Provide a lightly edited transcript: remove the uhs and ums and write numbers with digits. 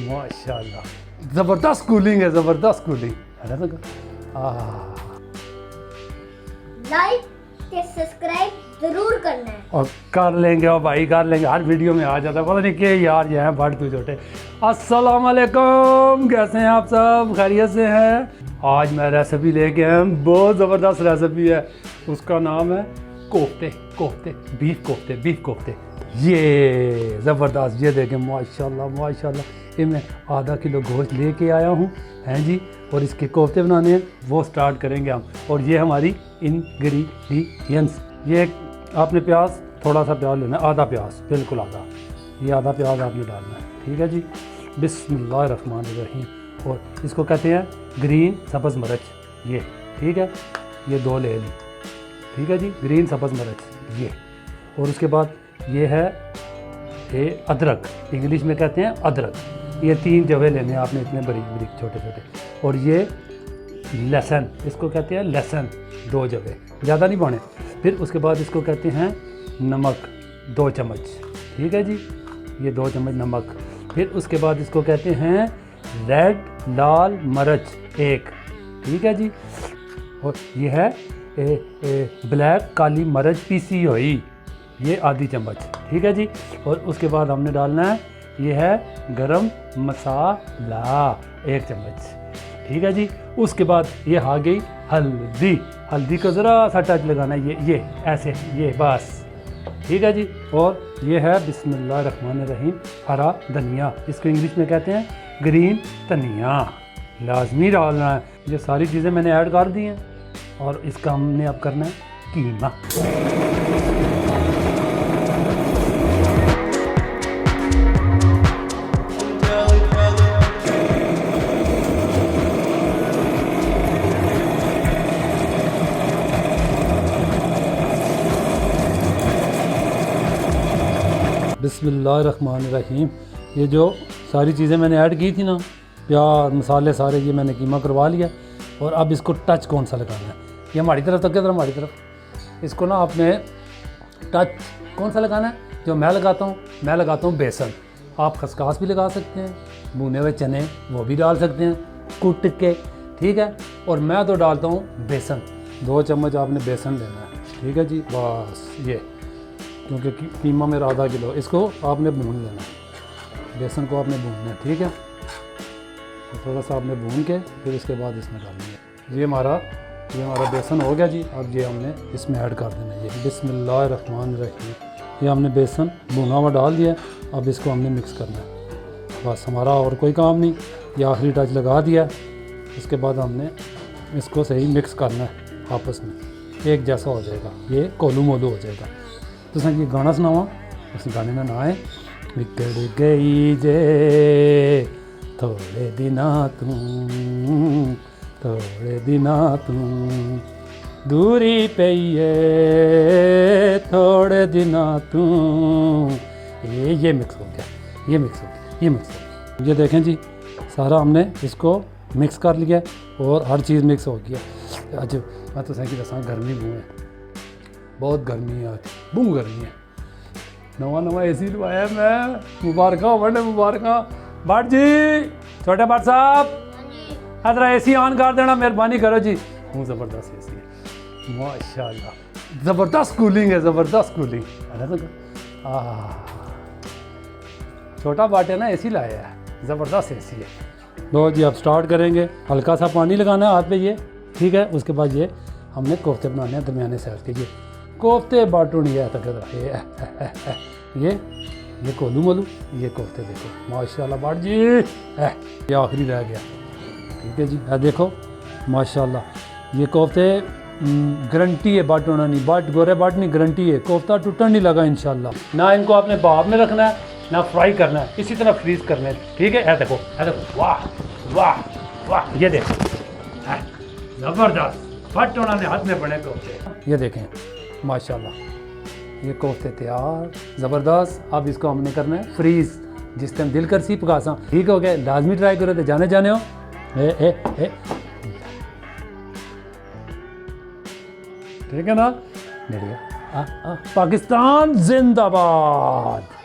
माशाल्लाह ज़बरदस्त कूलिंग है, ज़बरदस्त कूलिंग है ना। लाइक के सब्सक्राइब जरूर करना है। और कर लेंगे, और भाई कर लेंगे, हर वीडियो में आ जाता है, पता नहीं क्या यार, ये हैं बड़ तू छोटे। अस्सलाम वालेकुम, कैसे हैं आप सब, खैरियत से हैं। आज मैं रेसिपी लेके आया हूं, बहुत ज़बरदस्त रेसिपी है, उसका नाम है कोफ्ते, बीफ कोफ्ते। ये ज़बरदस्त, ये देखें माशाल्लाह माशाल्लाह, ये मैं आधा किलो गोश्त लेके आया हूँ, हैं जी, और इसके कोफ्ते बनाने हैं, वो स्टार्ट करेंगे हम। और ये हमारी इंग्रेडिएंट्स, ये आपने प्याज, थोड़ा सा प्याज लेना है, आधा प्याज, बिल्कुल आधा, ये आधा प्याज आपने डालना है, ठीक है जी। बिस्मिल्लाहिर्रहमानिर्रहीम। और इसको कहते हैं ग्रीन सब्ज़ मिर्च, ये ठीक है, ये 2 ले ली, ठीक है जी, ग्रीन सब्ज़ मिर्च ये। और उसके बाद ये है ये अदरक, इंग्लिश में कहते हैं अदरक, ये 3 जवे लेने हैं आपने, इतने बारीक छोटे छोटे। और ये लहसुन, इसको कहते हैं लहसुन, 2 जवे, ज़्यादा नहीं पाने। फिर उसके बाद इसको कहते हैं नमक, 2 चम्मच, ठीक है जी, ये 2 चम्मच नमक। फिर उसके बाद इसको कहते हैं रेड लाल मिर्च 1, ठीक है जी। और ये है ब्लैक काली मिर्च पीसी हुई, ये आधी चम्मच, ठीक है जी। और उसके बाद हमने डालना है, ये है गरम मसाला 1 चम्मच, ठीक है जी। उसके बाद ये आ गई हल्दी को ज़रा सा टच लगाना है, ये ऐसे, ये बस, ठीक है जी। और ये है बिस्मिल्लाहिर्रहमानिर्रहीम हरा धनिया, इसको इंग्लिश में कहते हैं ग्रीन धनिया, लाजमी डालना है। ये सारी चीज़ें मैंने ऐड कर दी हैं, और इसका हमने अब करना है कीमा। बिस्मिल्लाहिर्रहमानिर्रहीम। ये जो सारी चीज़ें मैंने ऐड की थी ना, प्याज मसाले सारे, ये मैंने कीमा करवा लिया। और अब इसको टच कौन सा लगाना है, ये हमारी तरफ तक, हमारी तरफ, इसको ना आपने टच कौन सा लगाना है, जो मैं लगाता हूँ बेसन। आप खसकास भी लगा सकते हैं, भुने हुए चने वो भी डाल सकते हैं कूट के, ठीक है। और मैं तो डालता हूँ बेसन, 2 चम्मच आपने बेसन लेना है, ठीक है जी, बस ये, क्योंकि कीमा मेरा आधा किलो, इसको आपने भून लेना है, बेसन को आपने भूनना है, ठीक है। तो थोड़ा सा आपने भून के फिर इसके बाद इसमें डालेंगे। ये हमारा बेसन हो गया जी। अब ये हमने इसमें ऐड कर देना है, ये बिस्मिल्लाहिर्रहमानिर्रहीम, ये हमने बेसन भुना हुआ डाल दिया। अब इसको हमने मिक्स करना है, बस, हमारा और कोई काम नहीं, ये आखिरी टच लगा दिया। इसके बाद हमने इसको सही मिक्स करना है, आपस में एक जैसा हो जाएगा, ये कोलू मोलू हो जाएगा। तो सर ये गाना सुनावा, उस गाने में ना आए, बिगड़ गई जे थोड़े दिना तू दूरी पे थोड़े दिना तू। ये मिक्स हो गया, ये मिक्स हो गया। ये देखें जी, सारा हमने इसको मिक्स कर लिया और हर चीज़ मिक्स हो गया। आज मैं तो सही दसा, गर्मी बू है, बहुत गर्मी है, आज बू गर्मी है। नवा एसी लवाया मैं, मुबारक हो बड़े, मुबारक। भट्ट जी, छोटे भट्ट साहब, इधर एसी ऑन कर देना, मेहरबानी करो जी। वो ज़बरदस्त एसी है माशाल्लाह, ज़बरदस्त कूलिंग है, ज़बरदस्त कूलिंग है ना। छोटा भट्ट है ना, एसी लाया है, ज़बरदस्त एसी है। लो जी, अब स्टार्ट करेंगे। हल्का सा पानी लगाना है हाथ पे, ये ठीक है। उसके बाद ये हमने कोफ्ते बनाने हैं दरमियाने साइज के, ये कोफ्ते बाटू नहीं है तक, ये कोलू मोलू, ये कोफ्ते देखो माशाल्लाह भट्ट जी, ये आखिरी रह गया, ठीक है जी। देखो माशाल्लाह, ये कोफ्ते गारंटी है बाट होना नहीं, बाट गोरे बाट नहीं, गारंटी है, कोफ्ता टूटन नहीं लगा इंशाल्लाह। ना इनको आपने भाप में रखना है, ना फ्राई करना है, इसी तरह फ्रीज करना है, ठीक है। देखो वाह वाह वाह, ये देखो ज़बरदस्त भट्ट होना ने हाथ में बने कोफ्ते, ये देखें माशाल्लाह, ये कोफ्ते तैयार, ज़बरदस्त। अब इसको हमने करना है फ्रीज, जिस टाइम दिल कर सी पकासा, ठीक हो गया। लाजमी ट्राई करो, तो जाने हो ठीक है ना। पाकिस्तान जिंदाबाद।